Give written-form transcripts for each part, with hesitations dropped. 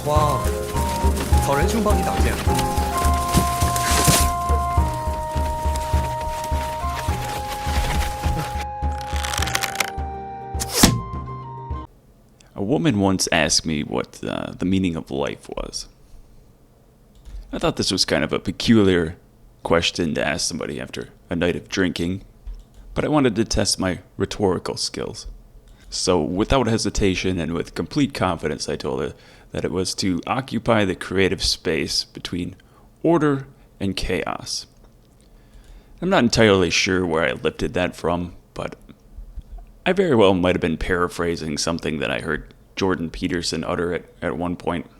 花，好人兄帮你挡箭了。A woman once asked me what the meaning of life was. I thought this was kind of a peculiar question to ask somebody after a night of drinking, but I wanted to test my rhetorical skills. So, without hesitation and with complete confidence, I told her that it was to occupy the creative space between order and chaos. I'm not entirely sure where I lifted that from, but I very well might have been paraphrasing something that I heard Jordan Peterson utter at one point.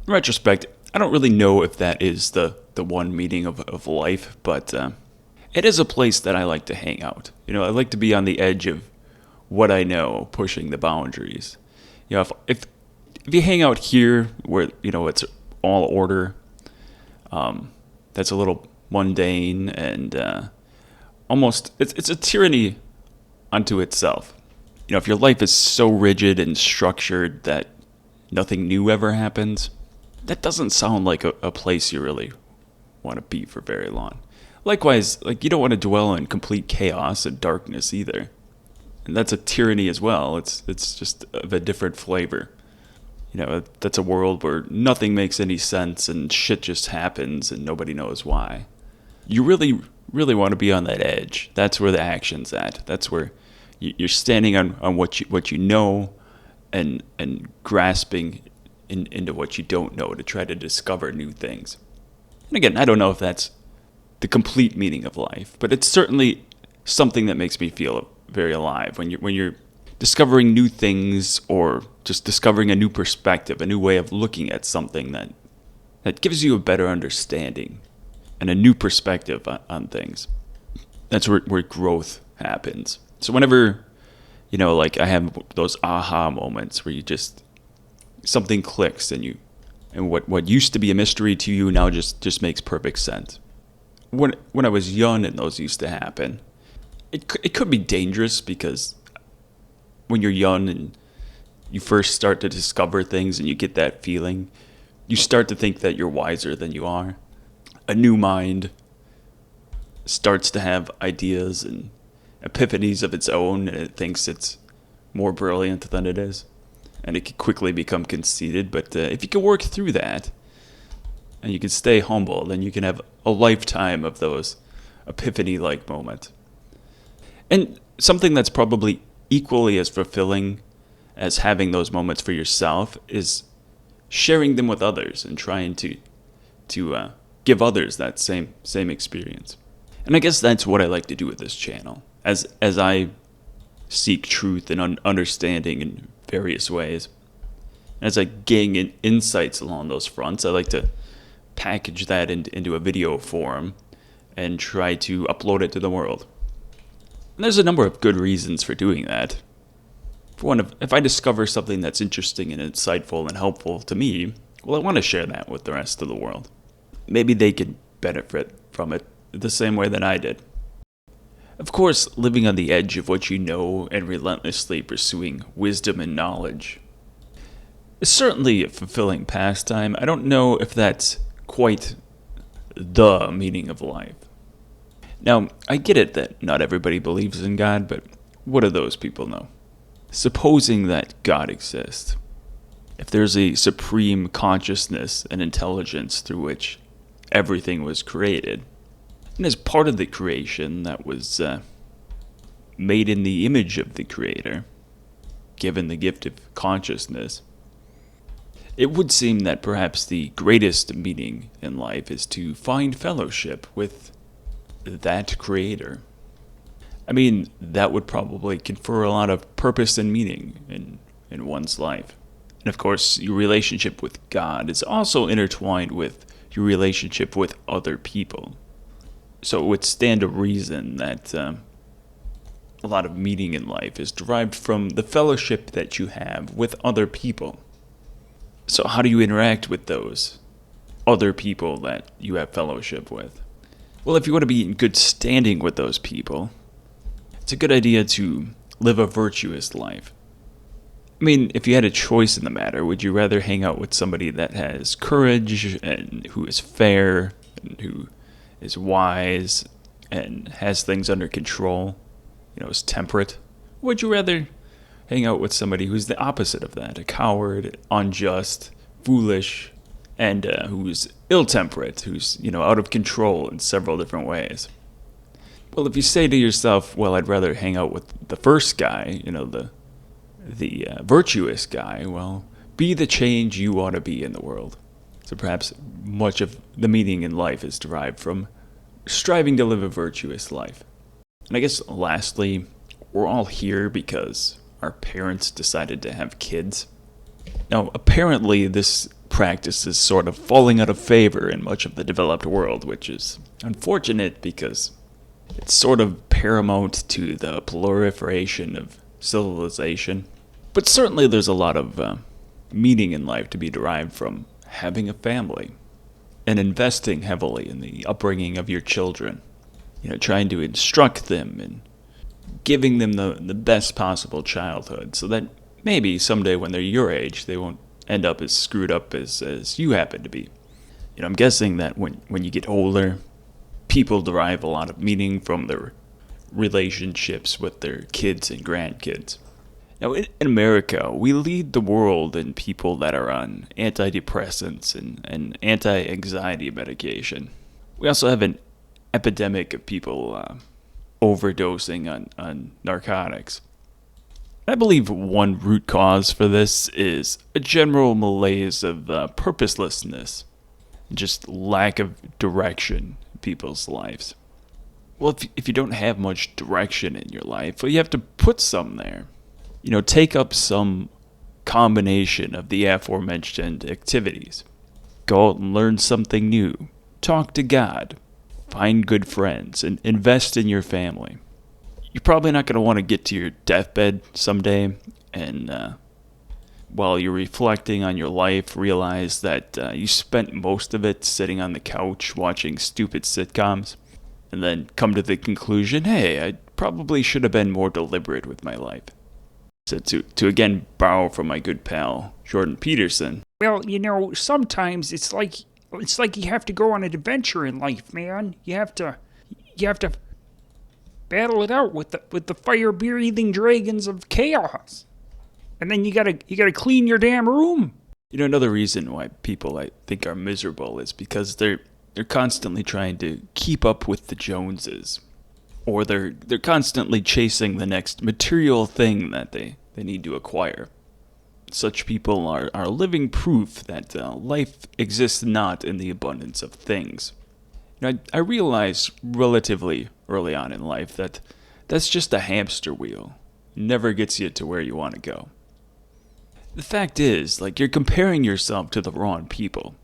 In retrospect, I don't really know if that is the one meaning of life, but it is a place that I like to hang out. I like to be on the edge of what I know, pushing the boundaries. If you hang out here where, it's all order, that's a little mundane and almost, it's a tyranny unto itself. If your life is so rigid and structured that nothing new ever happens, that doesn't sound like a place you really want to be for very long. Likewise, you don't want to dwell in complete chaos and darkness either. And that's a tyranny as well. It's just of a different flavor. That's a world where nothing makes any sense and shit just happens and nobody knows why. You really, really want to be on that edge. That's where the action's at. That's where you're standing on what you know and grasping into what you don't know to try to discover new things. And again, I don't know if that's the complete meaning of life, but it's certainly something that makes me feel very alive when you're discovering new things or just discovering a new perspective, a new way of looking at something that gives you a better understanding and a new perspective on things. That's where growth happens. So whenever, I have those aha moments where you just, something clicks and what used to be a mystery to you now just makes perfect sense. When I was young and those used to happen, it could be dangerous because when you're young and you first start to discover things and you get that feeling, you start to think that you're wiser than you are. A new mind starts to have ideas and epiphanies of its own, and it thinks it's more brilliant than it is. And it can quickly become conceited, but if you can work through that, and you can stay humble, then you can have a lifetime of those epiphany-like moments. And something that's probably equally as fulfilling as having those moments for yourself is sharing them with others and trying to give others that same experience. And I guess that's what I like to do with this channel. As I seek truth and understanding in various ways, as I gain insights along those fronts, I like to package that into a video form and try to upload it to the world. And there's a number of good reasons for doing that. For one, if I discover something that's interesting and insightful and helpful to me, well, I want to share that with the rest of the world. Maybe they could benefit from it the same way that I did. Of course, living on the edge of what you know and relentlessly pursuing wisdom and knowledge is certainly a fulfilling pastime. I don't know if that's quite the meaning of life. Now, I get it that not everybody believes in God, but what do those people know? Supposing that God exists, if there's a supreme consciousness and intelligence through which everything was created, and as part of the creation that was made in the image of the Creator, given the gift of consciousness, it would seem that perhaps the greatest meaning in life is to find fellowship with that Creator. I mean, that would probably confer a lot of purpose and meaning in one's life. And of course, your relationship with God is also intertwined with your relationship with other people. So it would stand to reason that a lot of meaning in life is derived from the fellowship that you have with other people. So how do you interact with those other people that you have fellowship with? Well, if you want to be in good standing with those people, it's a good idea to live a virtuous life. I mean, if you had a choice in the matter, would you rather hang out with somebody that has courage and who is fair and who is wise and has things under control, is temperate? Or would you rather hang out with somebody who's the opposite of that, a coward, unjust, foolish, and who's ill-temperate, who's, out of control in several different ways? Well, if you say to yourself, well, I'd rather hang out with the first guy, the virtuous guy, well, be the change you want to be in the world. So perhaps much of the meaning in life is derived from striving to live a virtuous life. And I guess lastly, we're all here because our parents decided to have kids. Now, apparently this practice is sort of falling out of favor in much of the developed world, which is unfortunate because it's sort of paramount to the proliferation of civilization. But certainly there's a lot of meaning in life to be derived from having a family and investing heavily in the upbringing of your children. Trying to instruct them and giving them the best possible childhood so that maybe someday when they're your age, they won't end up as screwed up as you happen to be. I'm guessing that when you get older, people derive a lot of meaning from their relationships with their kids and grandkids. Now, in America, we lead the world in people that are on antidepressants and anti-anxiety medication. We also have an epidemic of people overdosing on narcotics. I believe one root cause for this is a general malaise of purposelessness, just lack of direction in people's lives. Well, if you don't have much direction in your life, well, you have to put some there. Take up some combination of the aforementioned activities. Go out and learn something new. Talk to God. Find good friends and invest in your family. You're probably not going to want to get to your deathbed someday and while you're reflecting on your life, realize that you spent most of it sitting on the couch watching stupid sitcoms and then come to the conclusion, hey, I probably should have been more deliberate with my life. So to again borrow from my good pal, Jordan Peterson. Well, sometimes it's like you have to go on an adventure in life, man. You have to battle it out with the fire-breathing dragons of chaos. And then you gotta clean your damn room. Another reason why people, I think, are miserable is because they're constantly trying to keep up with the Joneses. Or they're constantly chasing the next material thing that they need to acquire. Such people are living proof that life exists not in the abundance of things. I realized relatively early on in life that that's just a hamster wheel. It never gets you to where you want to go. The fact is, you're comparing yourself to the wrong people.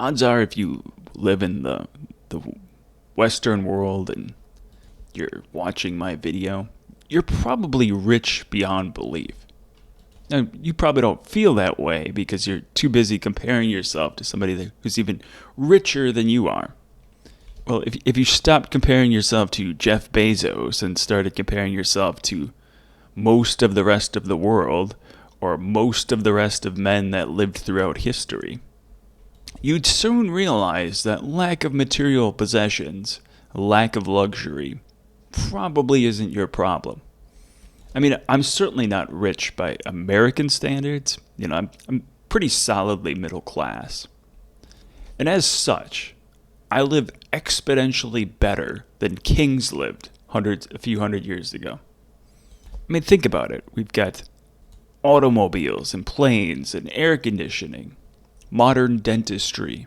Odds are if you live in the Western world and you're watching my video, you're probably rich beyond belief. Now, you probably don't feel that way because you're too busy comparing yourself to somebody who's even richer than you are. Well, if you stopped comparing yourself to Jeff Bezos and started comparing yourself to most of the rest of the world, or most of the rest of men that lived throughout history, you'd soon realize that lack of material possessions, lack of luxury, probably isn't your problem. I mean, I'm certainly not rich by American standards. I'm pretty solidly middle class. And as such, I live exponentially better than kings lived a few hundred years ago. I mean, think about it. We've got automobiles and planes and air conditioning, modern dentistry.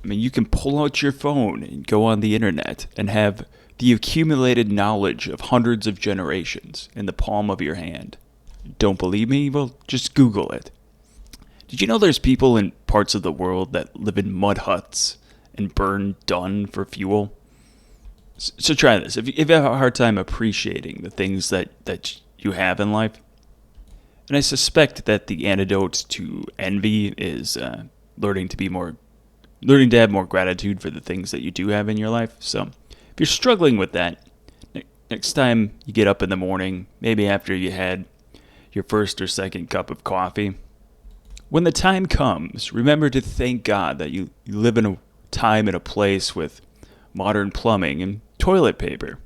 I mean, you can pull out your phone and go on the internet and have the accumulated knowledge of hundreds of generations in the palm of your hand. Don't believe me? Well, just Google it. Did you know there's people in parts of the world that live in mud huts and burn dung for fuel? So try this. If you have a hard time appreciating the things that you have in life, and I suspect that the antidote to envy is learning to have more gratitude for the things that you do have in your life. So if you're struggling with that, next time you get up in the morning, maybe after you had your first or second cup of coffee. When the time comes, remember to thank God that you live in a time and a place with modern plumbing and toilet paper.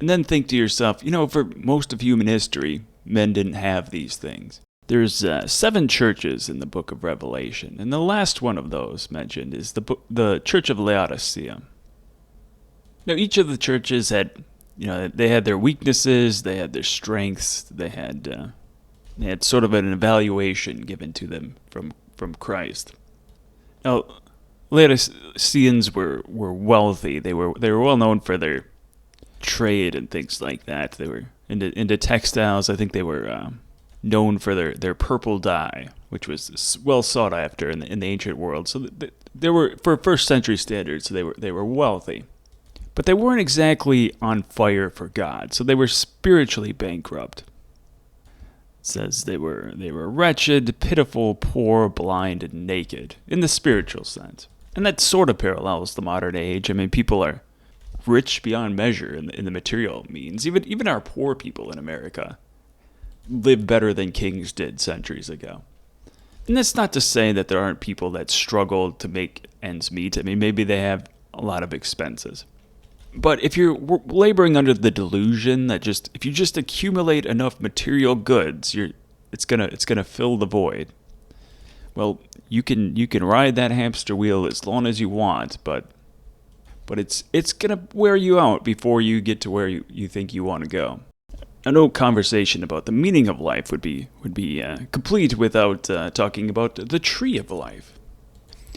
And then think to yourself, for most of human history, men didn't have these things. There's 7 churches in the book of Revelation, and the last one of those mentioned is the Church of Laodicea. Now, each of the churches had, they had their weaknesses, they had their strengths, they had sort of an evaluation given to them from Christ. Now, Laodiceans were wealthy. They were well known for their trade and things like that. They were into textiles. I think they were known for their purple dye, which was well sought after in the ancient world. So they were, for first century standards, they were wealthy, but they weren't exactly on fire for God. So they were spiritually bankrupt. It says they were wretched, pitiful, poor, blind, and naked in the spiritual sense, and that sort of parallels the modern age. I mean, people are rich beyond measure in the material means. Even our poor people in America live better than kings did centuries ago. And that's not to say that there aren't people that struggle to make ends meet. I mean, maybe they have a lot of expenses. But if you're laboring under the delusion that if you just accumulate enough material goods, it's gonna fill the void. Well, you can ride that hamster wheel as long as you want, but it's gonna wear you out before you get to where you think you want to go. Now, no conversation about the meaning of life would be complete without talking about the tree of life.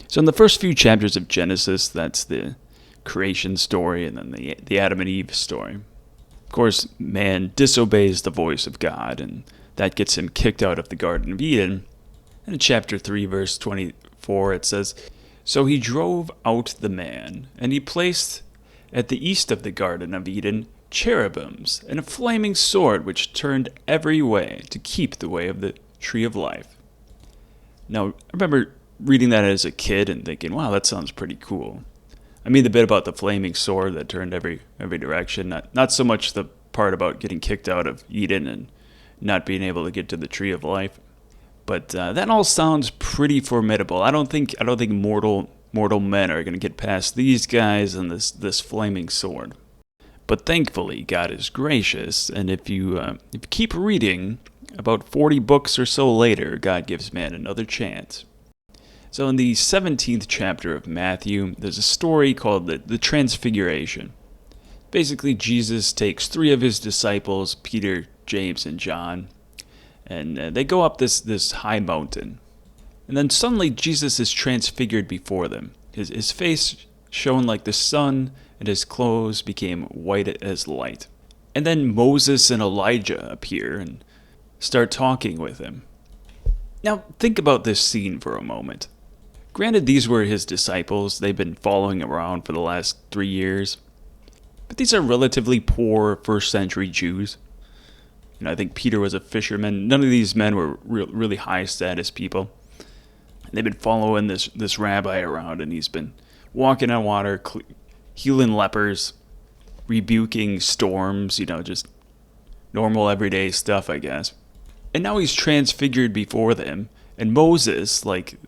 So, in the first few chapters of Genesis, that's the creation story, and then the Adam and Eve story. Of course, man disobeys the voice of God, and that gets him kicked out of the Garden of Eden. And in chapter 3, verse 24, it says, "So he drove out the man, and he placed at the east of the Garden of Eden cherubims and a flaming sword which turned every way to keep the way of the tree of life." Now, I remember reading that as a kid and thinking, wow, that sounds pretty cool. I mean, the bit about the flaming sword that turned every direction, not so much the part about getting kicked out of Eden and not being able to get to the tree of life. But that all sounds pretty formidable. I don't think mortal men are going to get past these guys and this flaming sword. But thankfully, God is gracious, and if you keep reading, about 40 books or so later, God gives man another chance. So in the 17th chapter of Matthew, there's a story called the Transfiguration. Basically, Jesus takes 3 of his disciples, Peter, James, and John, and they go up this high mountain. And then suddenly Jesus is transfigured before them. His face shone like the sun, and his clothes became white as light. And then Moses and Elijah appear and start talking with him. Now, think about this scene for a moment. Granted, these were his disciples. They've been following around for the last 3 years. But these are relatively poor first century Jews. I think Peter was a fisherman. None of these men were really high status people. They've been following this rabbi around, and he's been walking on water, healing lepers, rebuking storms, just normal everyday stuff, I guess. And now he's transfigured before them, and Moses, like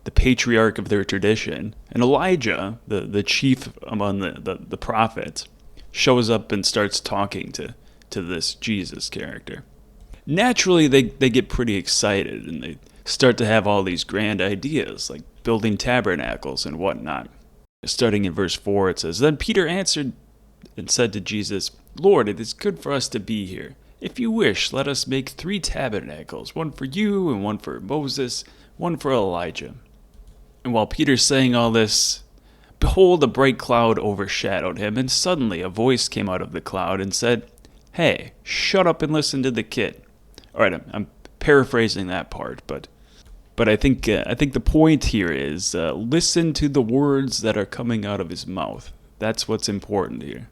the patriarch of their tradition, and Elijah, the chief among the prophets, shows up and starts talking to this Jesus character. Naturally, they get pretty excited, and they start to have all these grand ideas, like building tabernacles and whatnot. Starting in verse 4, it says, "Then Peter answered and said to Jesus, 'Lord, it is good for us to be here. If you wish, let us make 3 tabernacles, one for you, and one for Moses, one for Elijah.' And while Peter's saying all this, behold, a bright cloud overshadowed him, and suddenly a voice came out of the cloud and said, 'Hey, shut up and listen to the kid.'" All right, I'm paraphrasing that part, but I think the point here is listen to the words that are coming out of his mouth. That's what's important here.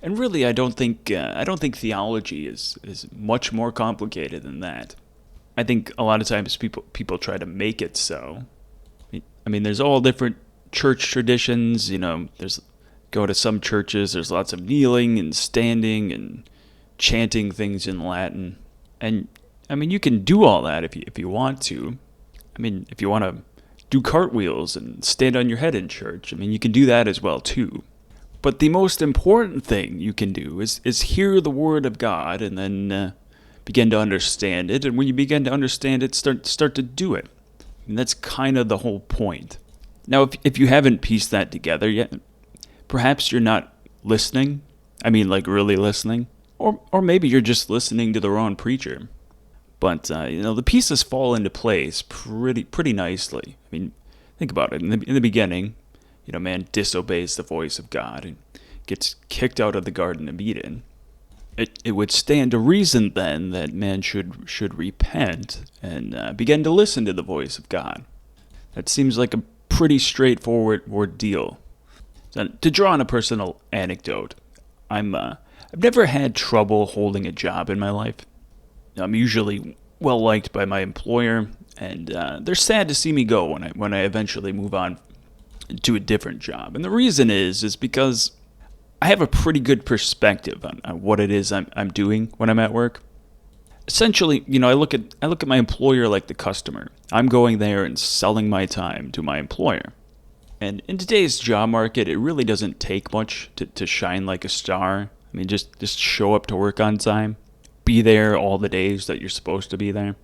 And really, I don't think theology is much more complicated than that. I think a lot of times people try to make it so. I mean, there's all different church traditions. There's go to some churches. There's lots of kneeling and standing and chanting things in Latin. And I mean, you can do all that if you want to. I mean, if you want to do cartwheels and stand on your head in church, I mean, you can do that as well too. But the most important thing you can do is hear the word of God and then begin to understand it. And when you begin to understand it, start to do it. And that's kind of the whole point. Now, if you haven't pieced that together yet, perhaps you're not listening. I mean, like really listening. Or maybe you're just listening to the wrong preacher. But, the pieces fall into place pretty nicely. I mean, think about it. In the beginning, man disobeys the voice of God and gets kicked out of the Garden of Eden. It would stand to reason then that man should repent and begin to listen to the voice of God. That seems like a pretty straightforward deal. So, to draw on a personal anecdote, I've never had trouble holding a job in my life. I'm usually well liked by my employer, and they're sad to see me go when I eventually move on to a different job. And the reason is because I have a pretty good perspective on what it is I'm doing when I'm at work. Essentially, I look at my employer like the customer. I'm going there and selling my time to my employer. And in today's job market, it really doesn't take much to shine like a star. I mean, just show up to work on time. Be there all the days that you're supposed to be there.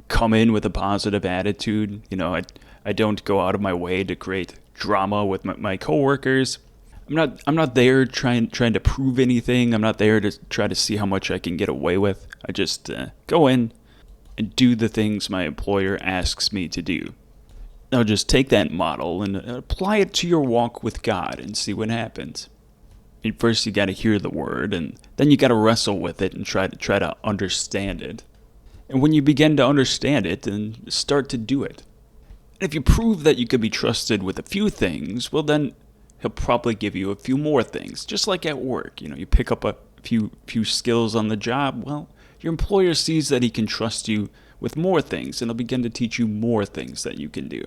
Come in with a positive attitude. I don't go out of my way to create drama with my coworkers. I'm not there trying to prove anything. I'm not there to try to see how much I can get away with. I just go in and do the things my employer asks me to do. Now just take that model and apply it to your walk with God and see what happens. I mean, first you got to hear the word, and then you got to wrestle with it and try to understand it. And when you begin to understand it, then start to do it. And if you prove that you can be trusted with a few things, well then he'll probably give you a few more things. Just like at work, you pick up a few skills on the job. Well, your employer sees that he can trust you with more things, and he'll begin to teach you more things that you can do.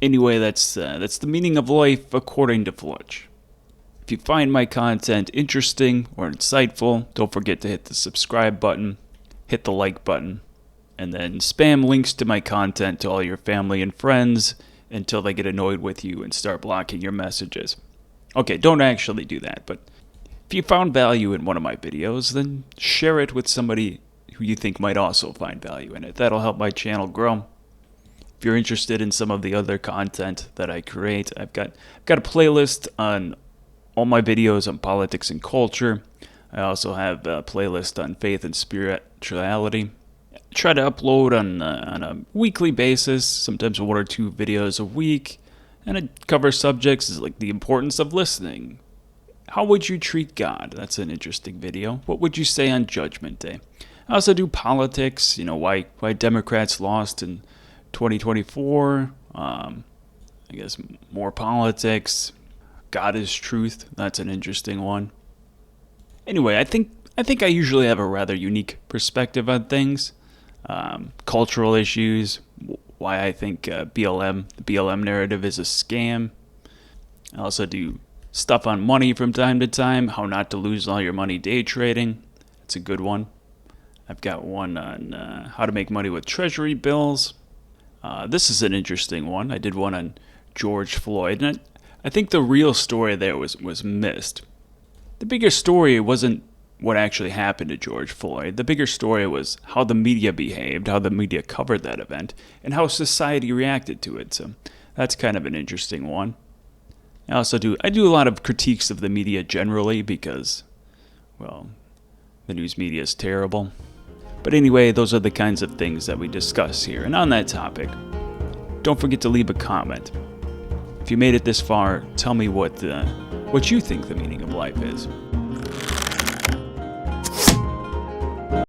Anyway, that's the meaning of life according to Fletch. If you find my content interesting or insightful, don't forget to hit the subscribe button, hit the like button, and then spam links to my content to all your family and friends until they get annoyed with you and start blocking your messages. Okay, don't actually do that, but if you found value in one of my videos, then share it with somebody who you think might also find value in it. That'll help my channel grow. If you're interested in some of the other content that I create, I've got a playlist on all my videos on politics and culture. I also have a playlist on faith and spirituality. I try to upload on a weekly basis, sometimes 1 or 2 videos a week, and I cover subjects like the importance of listening. How would you treat God? That's an interesting video. What would you say on Judgment Day? I also do politics, why Democrats lost in 2024. I guess more politics. God is truth. That's an interesting one. Anyway, I think I usually have a rather unique perspective on things. Cultural issues, why I think the BLM narrative is a scam. I also do stuff on money from time to time, how not to lose all your money day trading. That's a good one. I've got one on how to make money with treasury bills. This is an interesting one. I did one on George Floyd, and I think the real story there was missed. The bigger story wasn't what actually happened to George Floyd. The bigger story was how the media behaved, how the media covered that event, and how society reacted to it. So that's kind of an interesting one. I do a lot of critiques of the media generally because, well, the news media is terrible. But anyway, those are the kinds of things that we discuss here. And on that topic, don't forget to leave a comment. If you made it this far, tell me what you think the meaning of life is.